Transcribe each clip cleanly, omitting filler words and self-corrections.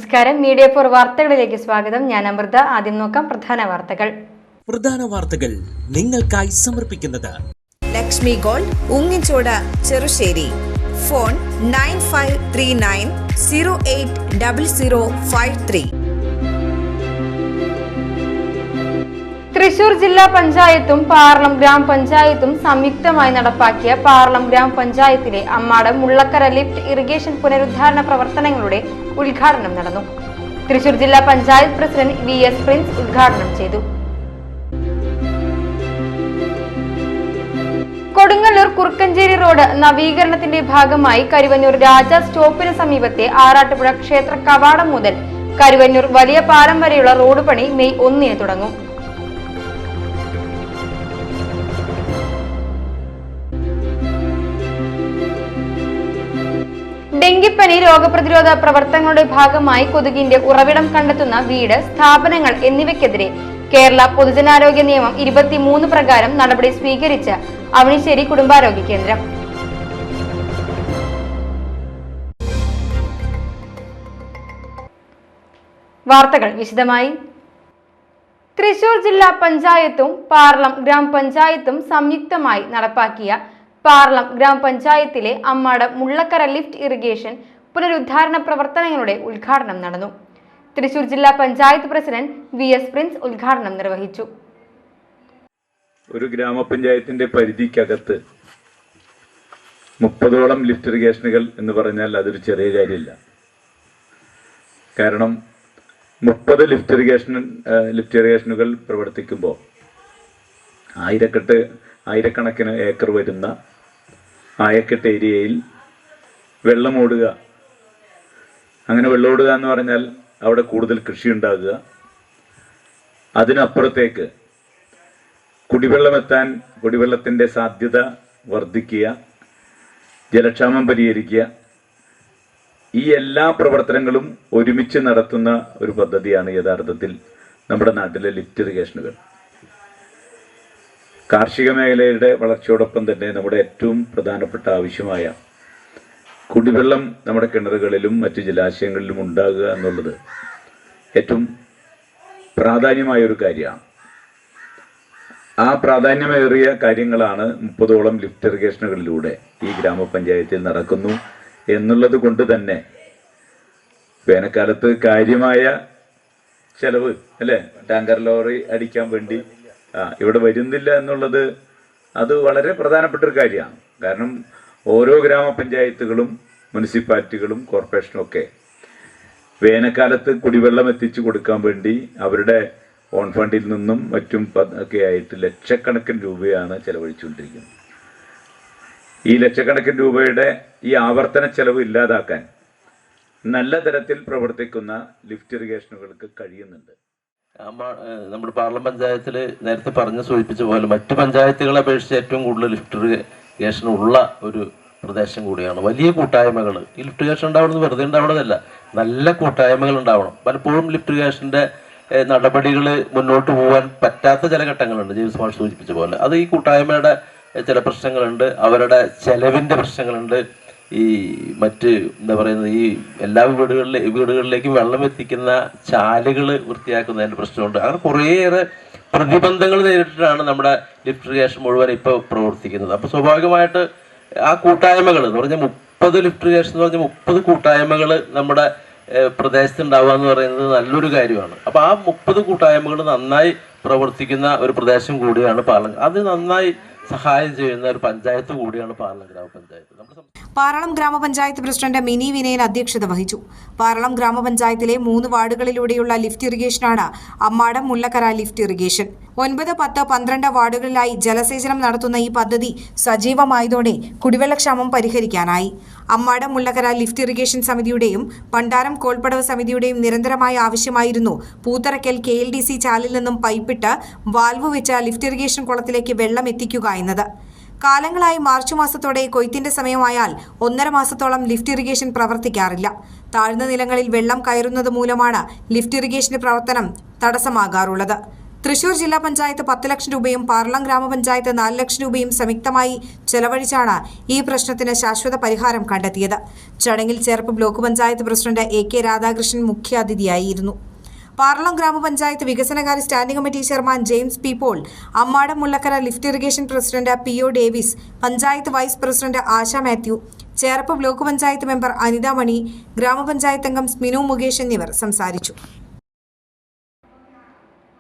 നമസ്കാരം. Media for വാർത്തകളിലേക്ക് സ്വാഗതം. ഞാൻ അമൃത. ആദ്യം നോക്കാം പ്രധാന വാർത്തകൾ നിങ്ങൾക്കായി സമർപ്പിക്കുന്നത് ലക്ഷ്മി ഗോൾഡ്, ഉങ്ങിച്ചോട്, ചെറുശ്ശേരി. ഫോൺ 9539080053. തൃശൂർ ജില്ലാ പഞ്ചായത്തും പാർലം ഗ്രാമപഞ്ചായത്തും സംയുക്തമായി നടപ്പാക്കിയ പാർലം ഗ്രാമപഞ്ചായത്തിലെ അമ്മാടം മുള്ളക്കര ലിഫ്റ്റ് ഇറിഗേഷൻ പുനരുദ്ധാരണ പ്രവർത്തനങ്ങളുടെ ഉദ്ഘാടനം നടന്നു. തൃശൂർ ജില്ലാ പഞ്ചായത്ത് പ്രസിഡന്റ് VS പ്രിൻസ് ഉദ്ഘാടനം ചെയ്തു. കൊടുങ്ങല്ലൂർ കുറുക്കഞ്ചേരി റോഡ് നവീകരണത്തിന്റെ ഭാഗമായി കരുവന്നൂർ രാജ സ്റ്റോപ്പിന് സമീപത്തെ ആറാട്ടുപുഴ ക്ഷേത്ര കവാടം മുതൽ കരുവന്നൂർ വലിയ പാലം വരെയുള്ള റോഡ് പണി മെയ് 1 തുടങ്ങും. ഡെങ്കിപ്പനി രോഗപ്രതിരോധ പ്രവർത്തനങ്ങളുടെ ഭാഗമായി കൊതുകിന്റെ ഉറവിടം കണ്ടെത്തുന്ന വീട്, സ്ഥാപനങ്ങൾ എന്നിവയ്ക്കെതിരെ കേരള പൊതുജനാരോഗ്യ നിയമം 23 പ്രകാരം നടപടി സ്വീകരിച്ച അവണിശ്ശേരി കുടുംബാരോഗ്യ കേന്ദ്രം. വാർത്തകൾ വിശദമായി. തൃശൂർ ജില്ലാ പഞ്ചായത്തും പാർലം ഗ്രാമപഞ്ചായത്തും സംയുക്തമായി നടപ്പാക്കിയ പാർലം ഗ്രാമപഞ്ചായത്തിലെ അമ്മാടം മുള്ളക്കര ലിഫ്റ്റ് ഇറിഗേഷൻ പുനരുദ്ധാരണ പ്രവർത്തനങ്ങളുടെ ഉദ്ഘാടനം നടന്നു. തൃശൂർ ജില്ലാ പഞ്ചായത്ത് പ്രസിഡന്റ് VS പ്രിൻസ് ഉദ്ഘാടനം നിർവഹിച്ചു. ഒരു ഗ്രാമപഞ്ചായത്തിന്റെ പരിധിക്കകത്ത് 30ഓളം ലിഫ്റ്റ് ഇറിഗേഷനുകൾ എന്ന് പറഞ്ഞാൽ അതൊരു ചെറിയ കാര്യമില്ല. കാരണം 30 ലിഫ്റ്റ് ഇറിഗേഷനുകൾ പ്രവർത്തിക്കുമ്പോൾ ആയിരക്കണക്കിന് ഏക്കർ വരുന്ന ആയക്കെട്ട് ഏരിയയിൽ വെള്ളമോടുക. അങ്ങനെ വെള്ളമോടുക എന്ന് പറഞ്ഞാൽ അവിടെ കൂടുതൽ കൃഷി ഉണ്ടാകുക, അതിനപ്പുറത്തേക്ക് കുടിവെള്ളത്തിൻ്റെ സാധ്യത വർദ്ധിക്കുക, ജലക്ഷാമം പരിഹരിക്കുക, ഈ എല്ലാ പ്രവർത്തനങ്ങളും ഒരുമിച്ച് നടത്തുന്ന ഒരു പദ്ധതിയാണ് യഥാർത്ഥത്തിൽ നമ്മുടെ നാട്ടിലെ ലിഫ്റ്റ് ഇറിഗേഷനുകൾ. കാർഷിക മേഖലയുടെ വളർച്ചയോടൊപ്പം തന്നെ നമ്മുടെ ഏറ്റവും പ്രധാനപ്പെട്ട ആവശ്യമായ കുടിവെള്ളം നമ്മുടെ കിണറുകളിലും മറ്റു ജലാശയങ്ങളിലും ഉണ്ടാകുക എന്നുള്ളത് ഏറ്റവും പ്രാധാന്യമായ ഒരു കാര്യമാണ്. ആ പ്രാധാന്യമേറിയ കാര്യങ്ങളാണ് 30ഓളം ലിഫ്റ്റ് ഇറിഗേഷനുകളിലൂടെ ഈ ഗ്രാമപഞ്ചായത്തിൽ നടക്കുന്നു എന്നുള്ളത് കൊണ്ട് തന്നെ വേനൽക്കാലത്ത് കാര്യമായ ചെലവ് അല്ലേ, ടാങ്കർ ലോറി അടിക്കാൻ വേണ്ടി ഇവിടെ വരുന്നില്ല എന്നുള്ളത് അത് വളരെ പ്രധാനപ്പെട്ട ഒരു കാര്യമാണ്. കാരണം ഓരോ ഗ്രാമപഞ്ചായത്തുകളും മുനിസിപ്പാലിറ്റികളും കോർപ്പറേഷനും ഒക്കെ വേനൽക്കാലത്ത് കുടിവെള്ളം എത്തിച്ചു കൊടുക്കാൻ വേണ്ടി അവരുടെ ഓൺ ഫണ്ടിൽ നിന്നും മറ്റും ഒക്കെ ആയിട്ട് ലക്ഷക്കണക്കിന് രൂപയാണ് ചെലവഴിച്ചുകൊണ്ടിരിക്കുന്നത്. ഈ ലക്ഷക്കണക്കിന് രൂപയുടെ ഈ ആവർത്തന ചെലവ് ഇല്ലാതാക്കാൻ നല്ല തരത്തിൽ പ്രവർത്തിക്കുന്ന ലിഫ്റ്റ് ഇറിഗേഷനുകൾക്ക് കഴിയുന്നുണ്ട്. നമ്മുടെ പാർലം പഞ്ചായത്തിൽ നേരത്തെ സൂചിപ്പിച്ച പോലെ മറ്റു പഞ്ചായത്തുകളെ അപേക്ഷിച്ച് ഏറ്റവും കൂടുതൽ ലിഫ്റ്റ് ഇറിഗേഷൻ ഉള്ള ഒരു പ്രദേശം കൂടിയാണ്. വലിയ കൂട്ടായ്മകൾ, ഈ ലിഫ്റ്റ് ഇറിഗേഷൻ ഉണ്ടാവുന്നത് വെറുതെ ഉണ്ടാവണതല്ല, നല്ല കൂട്ടായ്മകൾ ഉണ്ടാവണം. പലപ്പോഴും ലിഫ്റ്റ് ഇറിഗേഷൻ്റെ നടപടികൾ മുന്നോട്ട് പോകാൻ പറ്റാത്ത ചില ഘട്ടങ്ങളുണ്ട്, ജെയിംസ് മാഷ് സൂചിപ്പിച്ച പോലെ. അത് ഈ കൂട്ടായ്മയുടെ ചില പ്രശ്നങ്ങളുണ്ട്, അവരുടെ ചെലവിൻ്റെ പ്രശ്നങ്ങളുണ്ട്, ഈ മറ്റ് എന്താ പറയുന്നത് ഈ എല്ലാ വീടുകളിലേക്കും വെള്ളം എത്തിക്കുന്ന ചാലുകൾ വൃത്തിയാക്കുന്നതിൻ്റെ പ്രശ്നമുണ്ട്. അങ്ങനെ കുറേയേറെ പ്രതിബന്ധങ്ങൾ നേരിട്ടിട്ടാണ് നമ്മുടെ ലിഫ്റ്റ് ഇറിഗേഷൻ മുഴുവൻ ഇപ്പോൾ പ്രവർത്തിക്കുന്നത്. അപ്പോൾ സ്വാഭാവികമായിട്ട് ആ കൂട്ടായ്മകൾ എന്ന് പറഞ്ഞാൽ 30 ലിഫ്റ്റ് ഇറിഗേഷൻ എന്ന് പറഞ്ഞാൽ 30 കൂട്ടായ്മകൾ നമ്മുടെ പ്രദേശത്ത് ഉണ്ടാവുക എന്ന് പറയുന്നത് നല്ലൊരു കാര്യമാണ്. അപ്പോൾ ആ 30 കൂട്ടായ്മകൾ നന്നായി പ്രവർത്തിക്കുന്ന ഒരു പ്രദേശം കൂടിയാണ് പാർലം. അത് നന്നായി സഹായം ചെയ്യുന്ന ഒരു പഞ്ചായത്ത് കൂടിയാണ് പാർലം ഗ്രാമപഞ്ചായത്ത്. പാർലം ഗ്രാമപഞ്ചായത്ത് പ്രസിഡന്റ് മിനി വിനയൻ അധ്യക്ഷത വഹിച്ചു. പാർലം ഗ്രാമപഞ്ചായത്തിലെ 3 വാർഡുകളിലൂടെയുള്ള ലിഫ്റ്റ് ഇറിഗേഷനാണ് അമ്മാടം മുള്ളക്കര ലിഫ്റ്റ് ഇറിഗേഷൻ. 9, 10, 12 വാർഡുകളിലായി ജലസേചനം നടത്തുന്ന ഈ പദ്ധതി സജീവമായതോടെ കുടിവെള്ളക്ഷാമം പരിഹരിക്കാനായി. അമ്മാടം മുള്ളക്കര ലിഫ്റ്റ് ഇറിഗേഷൻ സമിതിയുടെയും പണ്ടാരം കോൾപ്പടവ് സമിതിയുടെയും നിരന്തരമായ ആവശ്യമായിരുന്നു പൂത്തറയ്ക്കൽ KLDC ചാലിൽ നിന്നും പൈപ്പിട്ട് വാൽവ് വെച്ച ലിഫ്റ്റ് ഇറിഗേഷൻ കുളത്തിലേക്ക് വെള്ളം എത്തിക്കുക എന്നത്. കാലങ്ങളായി മാർച്ച് മാസത്തോടെ കൊയ്ത്തിന്റെ സമയമായാൽ 1.5 മാസത്തോളം ലിഫ്റ്റ് ഇറിഗേഷൻ പ്രവർത്തിക്കാറില്ല. താഴ്ന്ന നിലങ്ങളിൽ വെള്ളം കയറുന്നത് മൂലമാണ് ലിഫ്റ്റ് ഇറിഗേഷന്റെ പ്രവർത്തനം തടസ്സമാകാറുള്ളത്. തൃശൂർ ജില്ലാ പഞ്ചായത്ത് 10 ലക്ഷം രൂപയും പാർലം ഗ്രാമപഞ്ചായത്ത് 4 ലക്ഷം രൂപയും സംയുക്തമായി ചെലവഴിച്ചാണ് ഈ പ്രശ്നത്തിന് ശാശ്വത പരിഹാരം കണ്ടെത്തിയത്. ചടങ്ങിൽ Cherpu block panchayat president AK Radhakrishnan മുഖ്യാതിഥിയായിരുന്നു. പാർലം ഗ്രാമപഞ്ചായത്ത് വികസനകാര്യ standing committee chairman James P Paul, Ammadam Mullakkara lift irrigation president PO Davis, panchayat vice president Asha Mathew, Cherpu block panchayat member Anitha Mani, ഗ്രാമപഞ്ചായത്ത് അംഗം സ്മിനു മുകേഷ് എന്നിവർ സംസാരിച്ചു.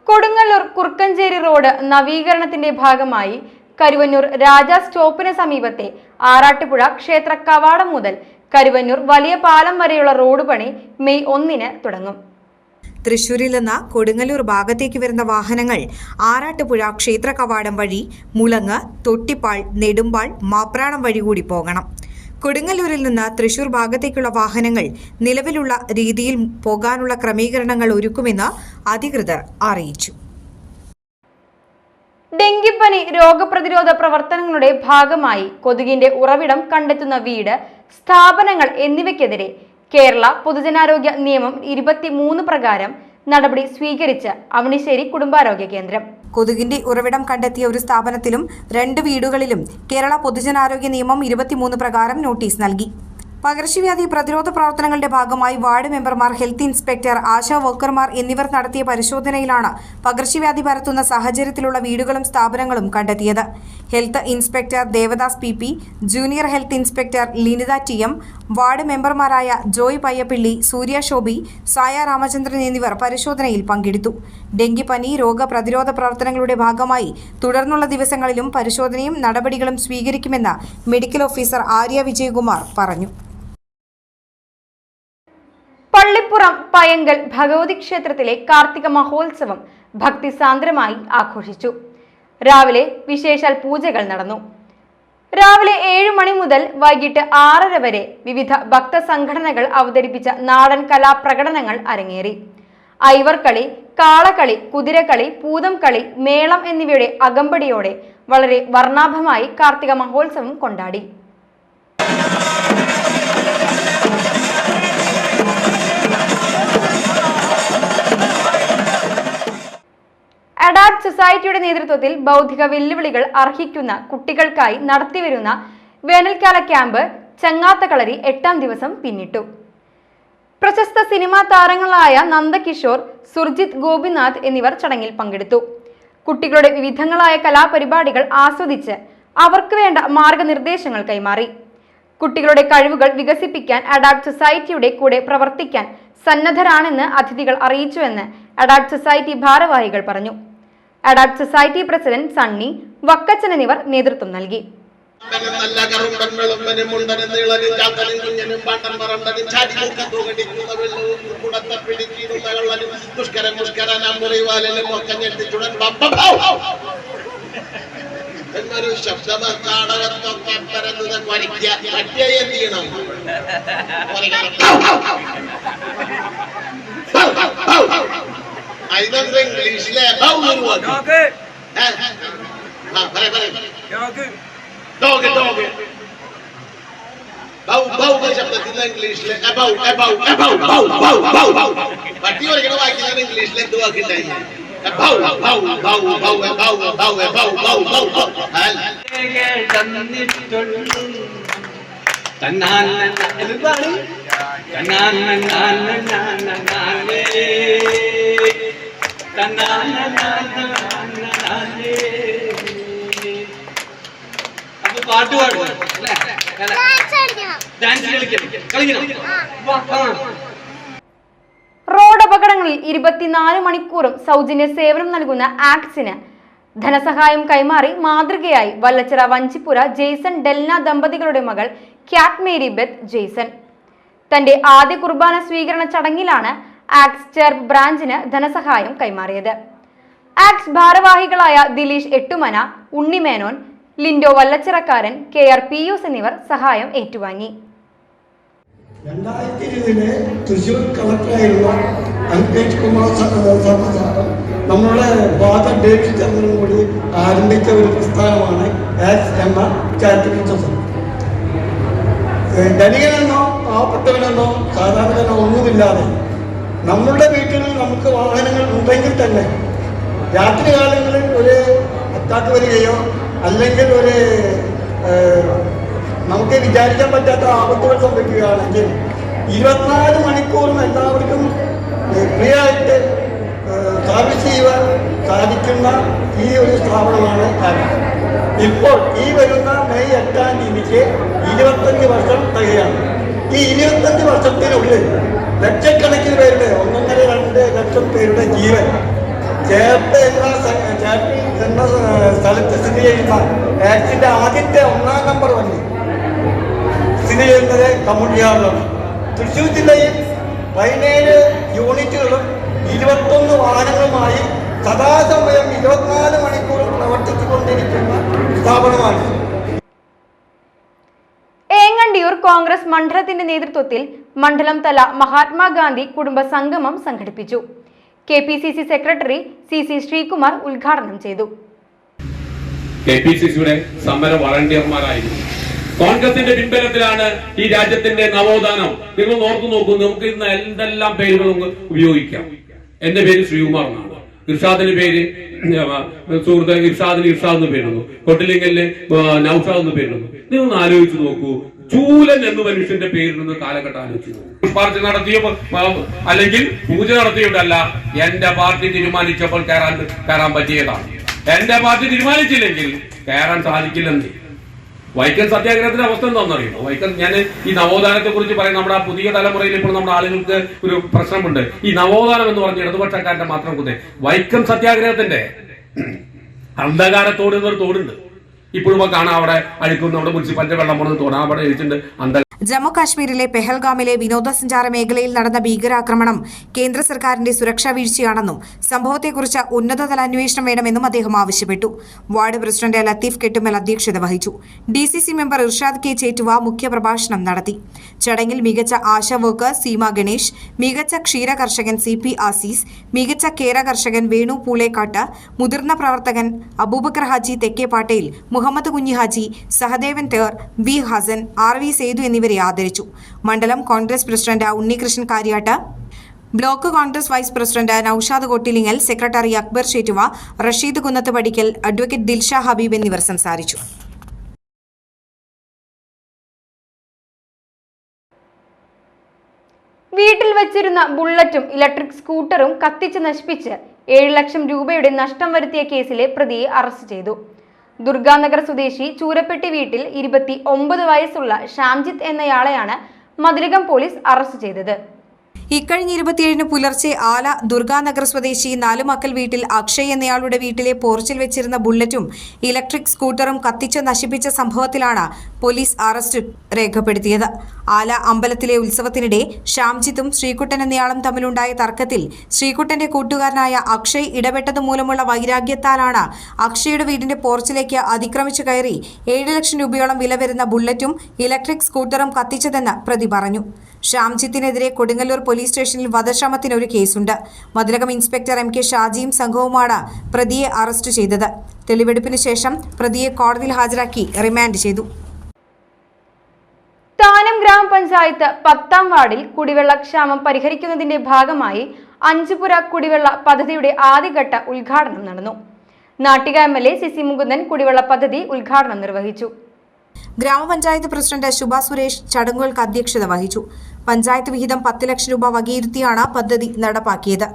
കൊടുങ്ങല്ലൂർ കുറുക്കഞ്ചേരി റോഡ് നവീകരണത്തിന്റെ ഭാഗമായി കരുവന്നൂർ രാജ സ്റ്റോപ്പിന് സമീപത്തെ ആറാട്ടുപുഴ ക്ഷേത്ര കവാടം മുതൽ കരുവന്നൂർ വലിയ പാലം വരെയുള്ള റോഡ് പണി മെയ് 1 തുടങ്ങും. തൃശൂരിൽ നിന്ന് കൊടുങ്ങല്ലൂർ ഭാഗത്തേക്ക് വരുന്ന വാഹനങ്ങൾ ആറാട്ടുപുഴ ക്ഷേത്ര കവാടം വഴി മുളങ്ങ്, തൊട്ടിപ്പാൾ, നെടുമ്പാൾ, മാപ്രാണം വഴി കൂടി പോകണം. കൊടുങ്ങല്ലൂരിൽ നിന്ന് തൃശൂർ ഭാഗത്തേക്കുള്ള വാഹനങ്ങൾ നിലവിലുള്ള രീതിയിൽ പോകാനുള്ള ക്രമീകരണങ്ങൾ ഒരുക്കുമെന്ന് അധികൃതർ അറിയിച്ചു. ഡെങ്കിപ്പനി രോഗപ്രതിരോധ പ്രവർത്തനങ്ങളുടെ ഭാഗമായി കൊതുകിന്റെ ഉറവിടം കണ്ടെത്തുന്ന വീട്, സ്ഥാപനങ്ങൾ എന്നിവയ്ക്കെതിരെ കേരള പൊതുജനാരോഗ്യ നിയമം 23 പ്രകാരം നടപടി സ്വീകരിച്ച് അവണിശ്ശേരി കുടുംബാരോഗ്യ കേന്ദ്രം. കൊതുകിന്റെ ഉറവിടം കണ്ടെത്തിയ ഒരു സ്ഥാപനത്തിലും 2 വീടുകളിലും കേരള പൊതുജനാരോഗ്യ നിയമം 23 പ്രകാരം നോട്ടീസ് നൽകി. പകർച്ചവ്യാധി പ്രതിരോധ പ്രവർത്തനങ്ങളുടെ ഭാഗമായി വാർഡ് മെമ്പർമാർ, ഹെൽത്ത് ഇൻസ്പെക്ടർ, ആശാ വർക്കർമാർ എന്നിവർ നടത്തിയ പരിശോധനയിലാണ് പകർച്ചവ്യാധി പരത്തുന്ന സാഹചര്യത്തിലുള്ള വീടുകളും സ്ഥാപനങ്ങളും കണ്ടെത്തിയത്. Health inspector Devadas PP, junior health inspector Linitha TM, ward മെമ്പർമാരായ ജോയ് പയ്യപ്പിള്ളി, സൂര്യ ശോഭി, സായ രാമചന്ദ്രൻ എന്നിവർ പരിശോധനയിൽ പങ്കെടുത്തു. ഡെങ്കിപ്പനി രോഗപ്രതിരോധ പ്രവർത്തനങ്ങളുടെ ഭാഗമായി തുടർന്നുള്ള ദിവസങ്ങളിലും പരിശോധനയും നടപടികളും സ്വീകരിക്കുമെന്ന് മെഡിക്കൽ ഓഫീസർ ആര്യ വിജയകുമാർ പറഞ്ഞു. പള്ളിപ്പുറം പയങ്കൽ ഭഗവതി ക്ഷേത്രത്തിലെ കാർത്തിക മഹോത്സവം ഭക്തിസാന്ദ്രമായി ആഘോഷിച്ചു. രാവിലെ വിശേഷാൽ പൂജകൾ നടന്നു. രാവിലെ 7 മണി മുതൽ വൈകിട്ട് 6:30 വരെ വിവിധ ഭക്തസംഘടനകൾ അവതരിപ്പിച്ച നാടൻ കലാപ്രകടനങ്ങൾ അരങ്ങേറി. ഐവർകളി, കാളകളി, കുതിരകളി, പൂതംകളി, മേളം എന്നിവയുടെ അകമ്പടിയോടെ വളരെ വർണ്ണാഭമായി കാർത്തിക മഹോത്സവം കൊണ്ടാടി. അഡാപ്റ്റ് സൊസൈറ്റിയുടെ നേതൃത്വത്തിൽ ബൗദ്ധിക വെല്ലുവിളികൾ അർഹിക്കുന്ന കുട്ടികൾക്കായി നടത്തിവരുന്ന വേനൽക്കാല ക്യാമ്പ് ചങ്ങാത്തകളരി 8ാം ദിവസം പിന്നിട്ടു. പ്രശസ്ത സിനിമാ താരങ്ങളായ നന്ദകിഷോർ, സുർജിത് ഗോപിനാഥ് എന്നിവർ ചടങ്ങിൽ പങ്കെടുത്തു. കുട്ടികളുടെ വിവിധങ്ങളായ കലാപരിപാടികൾ ആസ്വദിച്ച് അവർക്ക് വേണ്ട മാർഗനിർദ്ദേശങ്ങൾ കൈമാറി. കുട്ടികളുടെ കഴിവുകൾ വികസിപ്പിക്കാൻ അഡാപ്റ്റ് സൊസൈറ്റിയുടെ കൂടെ പ്രവർത്തിക്കാൻ സന്നദ്ധരാണെന്ന് അതിഥികൾ അറിയിച്ചുവെന്ന് അഡാപ്റ്റ് സൊസൈറ്റി ഭാരവാഹികൾ പറഞ്ഞു. Adapt society president Sunny, Vakkachan എന്നിവർ നേതൃത്വം നൽകി. എന്നൊരു ശബ്ദമൊക്കെ പരന്നത് ചെയ്യണം. ഇതെന്താ ഇംഗ്ലീഷിലെ ശബ്ദത്തിൽ ഇംഗ്ലീഷിലെ പട്ടി വരയ്ക്കണ വായിക്കുന്ന ഇംഗ്ലീഷിൽ എന്ത് വാക്കുണ്ടായി? അപ്പൊ പാട്ട് പാടുക, ഡാൻസ് കളിക്കണം. റോഡ് അപകടങ്ങളിൽ 24 മണിക്കൂറും സൗജന്യ സേവനം നൽകുന്ന ആക്ട്സിന് ധനസഹായം കൈമാറി മാതൃകയായി വല്ലച്ചിറ വഞ്ചിപ്പുര ജെയ്സൺ ഡെൽന ദമ്പതികളുടെ മകൾ ക്യാറ്റ് മേരി ബെത്ത് ജെയ്സൺ. തന്റെ ആദ്യ കുർബാന സ്വീകരണ ചടങ്ങിലാണ് ആക്ട്സ് ചേർപ്പ് ബ്രാഞ്ചിന് ധനസഹായം കൈമാറിയത്. ആക്ട്സ് ഭാരവാഹികളായ ദിലീഷ് എട്ടുമന, ഉണ്ണിമേനോൻ, ലിൻഡോ വല്ലച്ചിറക്കാരൻ, KR പിയൂസ് എന്നിവർ സഹായം ഏറ്റുവാങ്ങി. 2020 തൃശ്ശൂർ കളക്ടറായിരുന്ന അൽപേഷ് കുമാർ സാറ് നമ്മുടെ ഫാദർ ഡേവിഡ് ചന്ദ്രൻ കൂടി ആരംഭിച്ച ഒരു പ്രസ്ഥാനമാണ് ആക്ട്സ് എന്ന ചാരിറ്റബിൾ സൊസൈറ്റി. ധനികനെന്നോ പാവപ്പെട്ടവനെന്നോ സാധാരണ ഒന്നുമില്ലാതെ നമ്മളുടെ വീട്ടിൽ നമുക്ക് വാഹനങ്ങൾ ഉണ്ടെങ്കിൽ തന്നെ രാത്രി കാലങ്ങളിൽ ഒരു അറ്റാക്ക് വരികയോ അല്ലെങ്കിൽ ഒരു നമുക്ക് വിചാരിക്കാൻ പറ്റാത്ത ആപത്തുകൾ സംഭവിക്കുകയാണെങ്കിൽ 24 മണിക്കൂറും എല്ലാവർക്കും ഫ്രീ ആയിട്ട് സർവീസ് ചെയ്യുവാൻ സാധിക്കുന്ന ഈ ഒരു സ്ഥാപനമാണ് ആക്ട്. ഇപ്പോൾ ഈ വരുന്ന മെയ് 8-ാം തീയതിക്ക് 25 വർഷം തികയാണ്. ഈ 25 വർഷത്തിനുള്ളിൽ ലക്ഷക്കണക്കിന് പേരുടെ 1.5-2 ലക്ഷം പേരുടെ ജീവൻ ചേർപ്പ് എന്ന സ്ഥലത്ത് സ്ഥിതി ചെയ്യുന്ന ആക്ടിന്റെ ആദ്യത്തെ 1-ാം നമ്പർ വണ്ടി സ്ഥിതി ചെയ്യുന്നത് കമ്മുടിയാറിലാണ്. തൃശ്ശൂർ ജില്ലയിൽ 17 യൂണിറ്റുകളും 21 വാഹനങ്ങളുമായി സദാസമയം 24 മണിക്കൂറും പ്രവർത്തിച്ചുകൊണ്ടിരിക്കുന്ന സ്ഥാപനമാണ്. ഏങ്ങണ്ടിയൂർ കോൺഗ്രസ് മണ്ഡലത്തിന്റെ നേതൃത്വത്തിൽ മണ്ഡലം തല മഹാത്മാഗാന്ധി കുടുംബ സംഗമം സംഘടിപ്പിച്ചു. KPCC സെക്രട്ടറി CC ശ്രീകുമാർ ഉദ്ഘാടനം ചെയ്തു. KPCCയുടെ സമര വളണ്ടിയർമാരായിരുന്നു. കോൺഗ്രസിന്റെ പിൻബലത്തിലാണ് ഈ രാജ്യത്തിന്റെ നവോത്ഥാനം. നിങ്ങൾ ഓർത്തു നോക്കൂ, നമുക്ക് ഇന്ന് എന്തെല്ലാം പേരുകൾ ഉപയോഗിക്കാം. എന്റെ പേര് ശ്രീകുമാർ എന്നാണ്. ഇർഷാദിന്റെ പേര് സുഹൃത്ത് ഇർഷാദിന് ഇർഷാദ് എന്ന് പേരുന്നു. കൊട്ടിലിംഗലിന് നൌഷാദ് എന്ന് പേരുന്നു. നിങ്ങൾ ആലോചിച്ച് നോക്കൂ, ചൂലൻ എന്ന മനുഷ്യന്റെ പേരിടുന്ന കാലഘട്ടം ആലോചിച്ചു. പാർട്ടി നടത്തിയ അല്ലെങ്കിൽ പൂജ നടത്തിയിട്ടല്ല, എന്റെ പാർട്ടി തീരുമാനിച്ചപ്പോൾ കയറാൻ പറ്റിയതാണ്. എന്റെ പാർട്ടി തീരുമാനിച്ചില്ലെങ്കിൽ കയറാൻ സാധിക്കില്ലെന്ന്. വൈക്കം സത്യാഗ്രഹത്തിന്റെ അവസ്ഥ എന്താണെന്നറിയുമോ? വൈക്കം, ഞാൻ ഈ നവോത്ഥാനത്തെ കുറിച്ച് പറയും. നമ്മുടെ പുതിയ തലമുറയിൽ ഇപ്പോൾ നമ്മുടെ ആളുകൾക്ക് ഒരു പ്രശ്നമുണ്ട്. ഈ നവോത്ഥാനം എന്ന് പറഞ്ഞ ഇടതുപക്ഷക്കാരന്റെ മാത്രം കുതേ. വൈക്കം സത്യാഗ്രഹത്തിന്റെ അന്ധകാരത്തോട് എന്നൊരു തോടുണ്ട്. ഇപ്പോഴും കാണാം, അവിടെ അഴുക്കുന്ന നമ്മുടെ മുനിസിപ്പാലിറ്റി വെള്ളം പോകുന്നത് തോടാ അവിടെ എഴുതിയിട്ടുണ്ട്. ജമ്മു കാശ്മീരിലെ പെഹൽഗാമിലെ വിനോദസഞ്ചാര മേഖലയിൽ നടന്ന ഭീകരാക്രമണം കേന്ദ്ര സർക്കാരിന്റെ സുരക്ഷാ വീഴ്ചയാണെന്നും സംഭവത്തെക്കുറിച്ച് ഉന്നതതല അന്വേഷണം വേണമെന്നും അദ്ദേഹം ആവശ്യപ്പെട്ടു. വാർഡ് പ്രസിഡന്റ് ലത്തീഫ് കെട്ടുമൽ അധ്യക്ഷത വഹിച്ചു. DCC member Irshad K. Chettuva മുഖ്യപ്രഭാഷണം നടത്തി. ചടങ്ങിൽ മികച്ച ആശാ വർക്കർ സീമ ഗണേഷ്, മികച്ച ക്ഷീര കർഷകൻ CP ആസീസ്, മികച്ച കേര കർഷകൻ വേണു പൂളേക്കാട്ട്, മുതിർന്ന പ്രവർത്തകൻ അബൂബക്കർ ഹാജി തെക്കേ പാട്ടയിൽ, മുഹമ്മദ് കുഞ്ഞി ഹാജി, സഹദേവൻ തേർ, V. ഹസൻ, RV സേതു എന്നിവരെ ആദരിച്ചു. മണ്ഡലം Congress president Unnikrishnan Kariyattu, block Congress vice president Noushad Kottilingal, secretary Akbar Chettuva, Rasheed Kunnath Padikkal, advocate Dilsha Habib എന്നിവർ സംസാരിച്ചു. വീട്ടിൽ വെച്ചിരുന്ന ബുള്ളറ്റും ഇലക്ട്രിക് സ്കൂട്ടറും കത്തിച്ച് നശിപ്പിച്ച് 7 ലക്ഷം രൂപയുടെ നഷ്ടം വരുത്തിയ കേസിലെ പ്രതിയെ അറസ്റ്റ് ചെയ്തു. ദുർഗാനഗർ സ്വദേശി ചൂരപ്പെട്ടി വീട്ടിൽ 29 വയസ്സുള്ള ഷാംജിത്ത് എന്നയാളെയാണ് മതിലകം പോലീസ് അറസ്റ്റ് ചെയ്തത്. ഇക്കഴിഞ്ഞ 27-ന് പുലർച്ചെ ആല ദുർഗാനഗർ സ്വദേശി നാലുമക്കൽ വീട്ടിൽ അക്ഷയ് എന്നയാളുടെ വീട്ടിലെ പോർച്ചിൽ വെച്ചിരുന്ന ബുള്ളറ്റും ഇലക്ട്രിക് സ്കൂട്ടറും കത്തിച്ച് നശിപ്പിച്ച സംഭവത്തിലാണ് പോലീസ് അറസ്റ്റ് രേഖപ്പെടുത്തിയത്. ആല അമ്പലത്തിലെ ഉത്സവത്തിനിടെ ഷാംജിത്തും ശ്രീകുട്ടൻ എന്നയാളും തമ്മിലുണ്ടായ തർക്കത്തിൽ ശ്രീകുട്ടന്റെ കൂട്ടുകാരനായ അക്ഷയ് ഇടപെട്ടതുമൂലമുള്ള വൈരാഗ്യത്താലാണ് അക്ഷയുടെ വീടിന്റെ പോർച്ചിലേക്ക് അതിക്രമിച്ചു കയറി 7 ലക്ഷം രൂപയോളം വില വരുന്ന ബുള്ളറ്റും ഇലക്ട്രിക് സ്കൂട്ടറും കത്തിച്ചതെന്ന് പ്രതി പറഞ്ഞു. ഷാംജിത്തിനെതിരെ കൊടുങ്ങല്ലൂർ പോലീസ് സ്റ്റേഷനിൽ വധശ്രമത്തിന് ഒരു കേസുണ്ട്. മതിലകം ഇൻസ്പെക്ടർ MK ഷാജിയും സംഘവുമാണ് പ്രതിയെ അറസ്റ്റ് ചെയ്തത്. തെളിവെടുപ്പിന് ശേഷം പ്രതിയെ കോടതിയിൽ ഹാജരാക്കി റിമാൻഡ് ചെയ്തു. താനം ഗ്രാമപഞ്ചായത്ത് 10-ാം വാർഡിൽ കുടിവെള്ള ക്ഷാമം പരിഹരിക്കുന്നതിന്റെ ഭാഗമായി 5 പുര കുടിവെള്ള പദ്ധതിയുടെ ആദ്യഘട്ട ഉദ്ഘാടനം നടന്നു. നാട്ടിക MLA CC മുകുന്ദൻ കുടിവെള്ള പദ്ധതി ഉദ്ഘാടനം നിർവഹിച്ചു. ഗ്രാമപഞ്ചായത്ത് പ്രസിഡന്റ് ശുഭ സുരേഷ് ചടങ്ങുകൾക്ക് അധ്യക്ഷത വഹിച്ചു. പഞ്ചായത്ത് വിഹിതം 10 ലക്ഷം രൂപ വകയിരുത്തിയാണ് പദ്ധതി നടപ്പാക്കിയത്.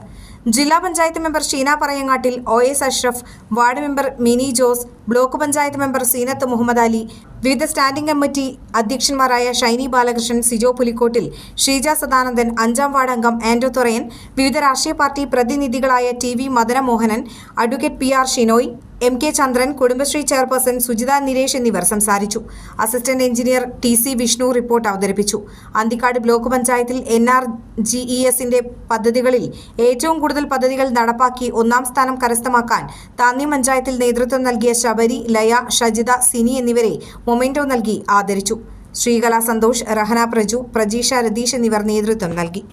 ജില്ലാ panchayat member Sheena Parayangattil, OS Ashraf, ward member Mini Jose, block panchayat member Seenath Muhammad Ali, വിവിധ സ്റ്റാൻഡിംഗ് കമ്മിറ്റി അധ്യക്ഷന്മാരായ ഷൈനി ബാലകൃഷ്ണൻ, സിജോ പുലിക്കോട്ടിൽ, ഷീജ സദാനന്ദൻ, 5-ാം വാർഡ് അംഗം ആൻഡ്രോ തൊറയൻ, വിവിധ രാഷ്ട്രീയ പാർട്ടി പ്രതിനിധികളായ TV Madanamohanan, advocate PR Shinoy, MK Chandran, Kudumbashree chairperson Sujitha Niresh എന്നിവർ സംസാരിച്ചു. Assistant engineer TC Vishnu report അവതരിപ്പിച്ചു. അന്തിക്കാട് ബ്ലോക്ക് പഞ്ചായത്തിൽ NRGESന്റെ പദ്ധതികളിൽ ഏറ്റവും കൂടുതൽ പദ്ധതികൾ നടപ്പാക്കി 1-ാം സ്ഥാനം കരസ്ഥമാക്കാൻ താന്യം പഞ്ചായത്തിൽ നേതൃത്വം നൽകിയ ശബരി, ലയ, ഷജിത, സിനി എന്നിവരെ മൊമെന്റോ നൽകി ആദരിച്ചു. ശ്രീകല സന്തോഷ്, റഹന പ്രജു, പ്രജീഷ രതീഷ് എന്നിവർ നേതൃത്വം നൽകി.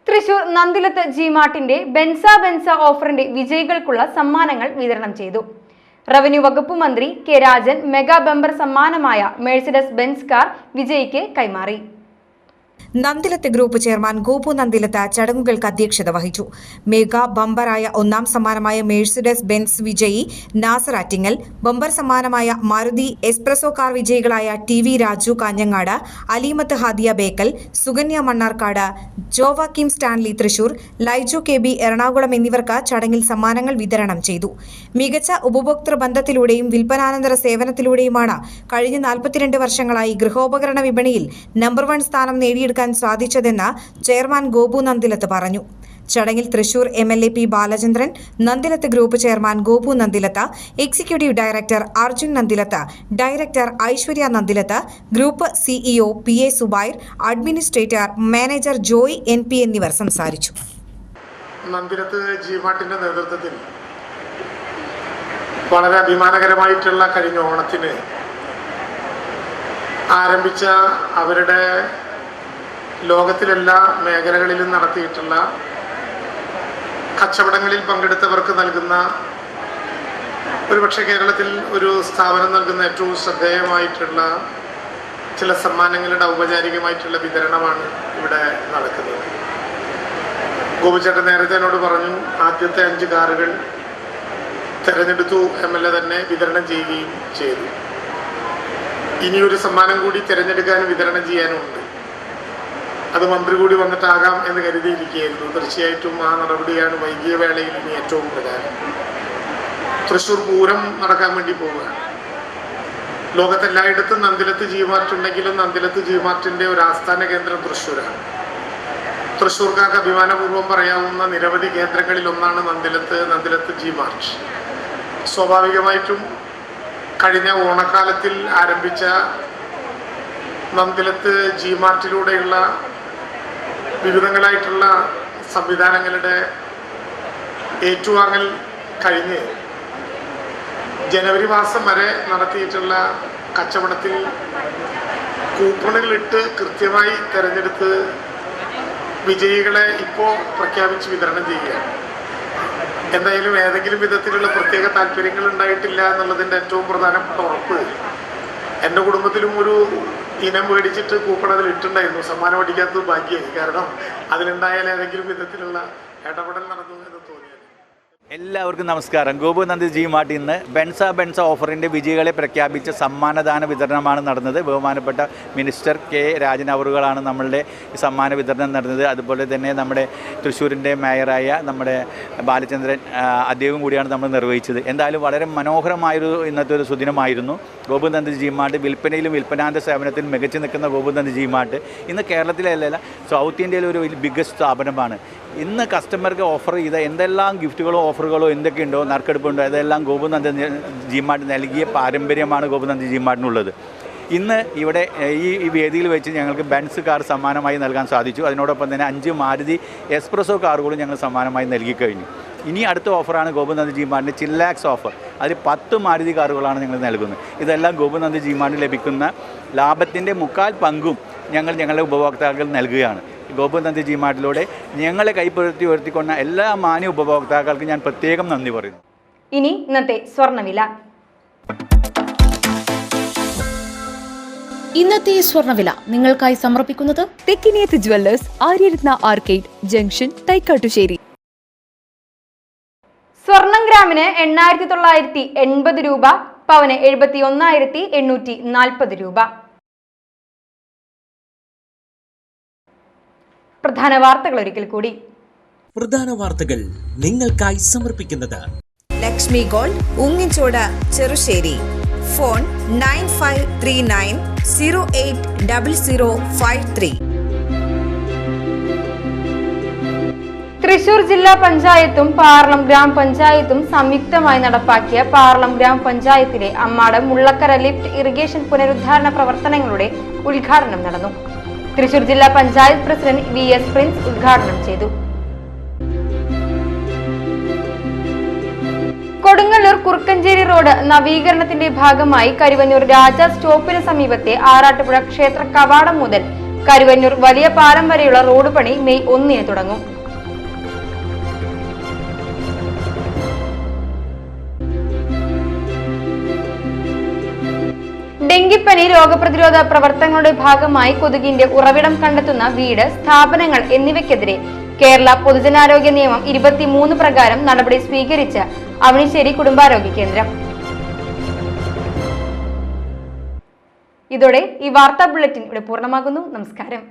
തൃശൂർ നന്ദിലത്ത് G-മാർട്ടിന്റെ ബെൻസ ഓഫറിന്റെ വിജയികൾക്കുള്ള സമ്മാനങ്ങൾ വിതരണം ചെയ്തു. റവന്യൂ വകുപ്പ് മന്ത്രി K. രാജൻ മെഗാ ബമ്പർ സമ്മാനമായ മെഴ്സിഡസ് ബെൻസ് കാർ വിജയിക്ക് കൈമാറി. നന്ദിലത്ത് ഗ്രൂപ്പ് ചെയർമാൻ ഗോപു നന്ദിലത്ത് ചടങ്ങുകൾക്ക് അധ്യക്ഷത വഹിച്ചു. മെഗാ ബമ്പറായ ഒന്നാം സമ്മാനമായ മേഴ്സിഡസ് ബെൻസ് വിജയി നാസർ ആറ്റിങ്ങൽ, ബമ്പർ സമ്മാനമായ മാരുതി എസ്പ്രസോ കാർ വിജയികളായ TV Raju Kanhangad, Aleemath Hadiya Bekal, Sukanya Mannarkkad, Joachim Stanley Thrissur, Laiju KB Ernakulam എന്നിവർക്ക് ചടങ്ങിൽ സമ്മാനങ്ങൾ വിതരണം ചെയ്തു. മികച്ച ഉപഭോക്തൃ ബന്ധത്തിലൂടെയും വിൽപ്പനാനന്തര സേവനത്തിലൂടെയുമാണ് കഴിഞ്ഞ 42 വർഷങ്ങളായി ഗൃഹോപകരണ വിപണിയിൽ നമ്പർ 1 സ്ഥാനം നേടിയെടുക്കാൻ സാധിച്ചതെന്ന് ചെയർമാൻ ഗോപു നന്ദിലത്ത് പറഞ്ഞു. ചടങ്ങിൽ Thrissur MLA P Balachandran, Nandilath group chairman Gopu Nandilath, executive director Arjun Nandilath, director Aishwarya Nandilath, group CEO PA Zubair, administrator manager Joy NP എന്നിവർ സംസാരിച്ചു. നന്ദിലത്ത് ജിമാർട്ടിന്റെ നേതൃത്വത്തിൽ വളരെ അഭിമാനകരമായിട്ടുള്ള കഴിഞ്ഞ ഓണത്തിന് ആരംഭിച്ച അവരുടെ ലോകത്തിലെല്ലാ മേഖലകളിലും നടത്തിയിട്ടുള്ള കച്ചവടങ്ങളിൽ പങ്കെടുത്തവർക്ക് നൽകുന്ന, ഒരുപക്ഷെ കേരളത്തിൽ ഒരു സ്ഥാപനം നൽകുന്ന ഏറ്റവും ശ്രദ്ധേയമായിട്ടുള്ള ചില സമ്മാനങ്ങളുടെ ഔപചാരികമായിട്ടുള്ള വിതരണമാണ് ഇവിടെ നടക്കുന്നത്. ഗോപിച്ചേട്ടൻ നേരത്തെ എന്നോട് പറഞ്ഞു, ആദ്യത്തെ 5 കാറുകൾ തെരഞ്ഞെടുത്തു MLA തന്നെ വിതരണം ചെയ്യുകയും ചെയ്തു. ഇനിയൊരു സമ്മാനം കൂടി തിരഞ്ഞെടുക്കാനും വിതരണം ചെയ്യാനുമുണ്ട്. അത് മന്ത്രി കൂടി വന്നിട്ടാകാം എന്ന് കരുതിയിരിക്കുകയായിരുന്നു. തീർച്ചയായിട്ടും ആ നടപടിയാണ് വൈകിയ വേളയിൽ ഇനി ഏറ്റവും പ്രധാനം. തൃശ്ശൂർ പൂരം നടക്കാൻ വേണ്ടി പോവുകയാണ്. ലോകത്തെല്ലായിടത്തും നന്ദിലത്ത് ജിമാർട്ട് ഉണ്ടെങ്കിലും നന്ദിലത്ത് ജിമാർട്ടിന്റെ ഒരു ആസ്ഥാന കേന്ദ്രം തൃശ്ശൂരാണ്. തൃശ്ശൂർക്കാർക്ക് അഭിമാനപൂർവ്വം പറയാവുന്ന നിരവധി കേന്ദ്രങ്ങളിൽ ഒന്നാണ് നന്ദിലത്ത് ജിമാർട്ട്. സ്വാഭാവികമായിട്ടും കഴിഞ്ഞ ഓണക്കാലത്തിൽ ആരംഭിച്ച നന്ദിലത്ത് ജിമാർട്ടിലൂടെയുള്ള വിവിധങ്ങളായിട്ടുള്ള സംവിധാനങ്ങളുടെ ഏറ്റുവാങ്ങൽ കഴിഞ്ഞ് ജനുവരി മാസം വരെ നടത്തിയിട്ടുള്ള കച്ചവടത്തിൽ കൂപ്പണുകളിട്ട് കൃത്യമായി തിരഞ്ഞെടുത്ത് വിജയികളെ ഇപ്പോൾ പ്രഖ്യാപിച്ച് വിതരണം ചെയ്യുകയാണ്. എന്തായാലും ഏതെങ്കിലും വിധത്തിലുള്ള പ്രത്യേക താല്പര്യങ്ങൾ ഉണ്ടായിട്ടില്ല എന്നുള്ളതിൻ്റെ ഏറ്റവും പ്രധാനപ്പെട്ട ഉറപ്പ് എൻ്റെ കുടുംബത്തിലും ഒരു ഇനം മേടിച്ചിട്ട് കൂപ്പൺ അതിൽ ഇട്ടുണ്ടായിരുന്നു. സമ്മാനം അടിക്കാത്തത് ഭാഗ്യമായി. കാരണം അതിലുണ്ടായാൽ ഏതെങ്കിലും വിധത്തിലുള്ള ഇടപെടൽ നടന്നു എന്ന് തോന്നിയത്. എല്ലാവർക്കും നമസ്കാരം. ഗോപു നന്ദി ജിമാർട്ട് ഇന്ന് ബെൻസ ഓഫറിൻ്റെ വിജയികളെ പ്രഖ്യാപിച്ച സമ്മാനദാന വിതരണമാണ് നടന്നത്. ബഹുമാനപ്പെട്ട മിനിസ്റ്റർ K രാജൻ അവറുകളാണ് നമ്മളുടെ സമ്മാന വിതരണം നടന്നത്. അതുപോലെ തന്നെ നമ്മുടെ തൃശ്ശൂരിൻ്റെ മേയറായ നമ്മുടെ ബാലചന്ദ്രൻ അദ്ദേഹം കൂടിയാണ് നമ്മൾ നിർവഹിച്ചത്. എന്തായാലും വളരെ മനോഹരമായൊരു ഇന്നത്തെ ഒരു സുദിനമായിരുന്നു. ഗോപു നന്ദി ജിമാർട്ട് വിൽപ്പനയിലും വിൽപ്പനാന്തര സേവനത്തിലും മികച്ചു നിൽക്കുന്ന ഗോപു നന്ദി ജിമാർട്ട് ഇന്ന് കേരളത്തിലല്ല സൗത്ത് ഇന്ത്യയിലെ ഒരു ബിഗ്ഗസ്റ്റ് സ്ഥാപനമാണ്. ഇന്ന് കസ്റ്റമർക്ക് ഓഫർ ചെയ്ത എന്തെല്ലാം ഗിഫ്റ്റുകളോ ഓഫറുകളോ എന്തൊക്കെയുണ്ടോ നറുക്കെടുപ്പുണ്ടോ അതെല്ലാം ഗോപു നന്ദി ജിമാർട്ട് നൽകിയ പാരമ്പര്യമാണ് ഗോപു നന്ദി ജിമാർട്ടിനുള്ളത്. ഇന്ന് ഇവിടെ ഈ വേദിയിൽ വെച്ച് ഞങ്ങൾക്ക് ബെൻസ് കാർ സമ്മാനമായി നൽകാൻ സാധിച്ചു. അതിനോടൊപ്പം തന്നെ 5 മാരുതി എസ്പ്രസോ കാറുകളും ഞങ്ങൾ സമ്മാനമായി നൽകി കഴിഞ്ഞു. ഇനി അടുത്ത ഓഫറാണ് ഗോപു നന്ദി ജിമാർട്ടിൻ്റെ ചില്ലാക്സ് ഓഫർ. അതിൽ 10 മാരുതി കാറുകളാണ് ഞങ്ങൾ നൽകുന്നത്. ഇതെല്ലാം ഗോപു നന്ദി ജിമാർട്ടിന് ലഭിക്കുന്ന ലാഭത്തിൻ്റെ 1/4 പങ്കും ഞങ്ങളുടെ ഉപഭോക്താക്കൾ നൽകുകയാണ്. ഗോപു നന്ദി ജിമാർട്ടിലൂടെ ഞങ്ങളെ കൈപ്പുറത്തി ഉയർത്തിക്കൊണ്ട എല്ലാ മാന്യ ഉപഭോക്താക്കൾക്കും ഞാൻ പ്രത്യേകം നന്ദി പറയുന്നു. ഇനി ഇന്നത്തെ സ്വർണ്ണവില. ഇന്നത്തെ സ്വർണ്ണവില നിങ്ങൾക്കായി സമർപ്പിക്കുന്നത് Thekkiniyath jewellers, Aryaratna arcade junction, Thaikkattussery. സ്വർണം ഗ്രാമിന് 8,980 രൂപ, പവന് 71,840 രൂപ. പ്രധാന വാർത്തകൾ ഒരിക്കൽ കൂടി. പ്രധാന വാർത്തകൾ നിങ്ങൾക്കായി സമർപ്പിക്കുന്നത് ലക്ഷ്മി ഗോൾഡ്, ഉങ്ങിച്ചോട്, ചെറുശ്ശേരി. ഫോൺ 9539080053. തൃശൂർ ജില്ലാ പഞ്ചായത്തും പാർലം ഗ്രാമപഞ്ചായത്തും സംയുക്തമായി നടപ്പാക്കിയ പാർലം ഗ്രാമപഞ്ചായത്തിലെ അമ്മാടം മുള്ളക്കര ലിഫ്റ്റ് ഇറിഗേഷൻ പുനരുദ്ധാരണ പ്രവർത്തനങ്ങളുടെ ഉദ്ഘാടനം നടന്നു. തൃശൂർ ജില്ലാ പഞ്ചായത്ത് പ്രസിഡന്റ് VS പ്രിൻസ് ഉദ്ഘാടനം ചെയ്തു. കൊടുങ്ങല്ലൂർ കുറുക്കഞ്ചേരി റോഡ് നവീകരണത്തിന്റെ ഭാഗമായി കരുവന്നൂർ രാജ സ്റ്റോപ്പിന് സമീപത്തെ ആറാട്ടുപുഴ ക്ഷേത്ര കവാടം മുതൽ കരുവന്നൂർ വലിയ പാലം വരെയുള്ള റോഡ് പണി മെയ് 1 തുടങ്ങും. ഡെങ്കിപ്പനി രോഗപ്രതിരോധ പ്രവർത്തനങ്ങളുടെ ഭാഗമായി കൊതുകിന്റെ ഉറവിടം കണ്ടെത്തുന്ന വീട്, സ്ഥാപനങ്ങൾ എന്നിവയ്ക്കെതിരെ കേരള പൊതുജനാരോഗ്യ നിയമം 23 പ്രകാരം നടപടി സ്വീകരിച്ച അവണിശ്ശേരി കുടുംബാരോഗ്യ കേന്ദ്രം. ഇതോടെ ഈ വാർത്താ ബുള്ളറ്റിൻ ഇവിടെ പൂർണ്ണമാകുന്നു. നമസ്കാരം.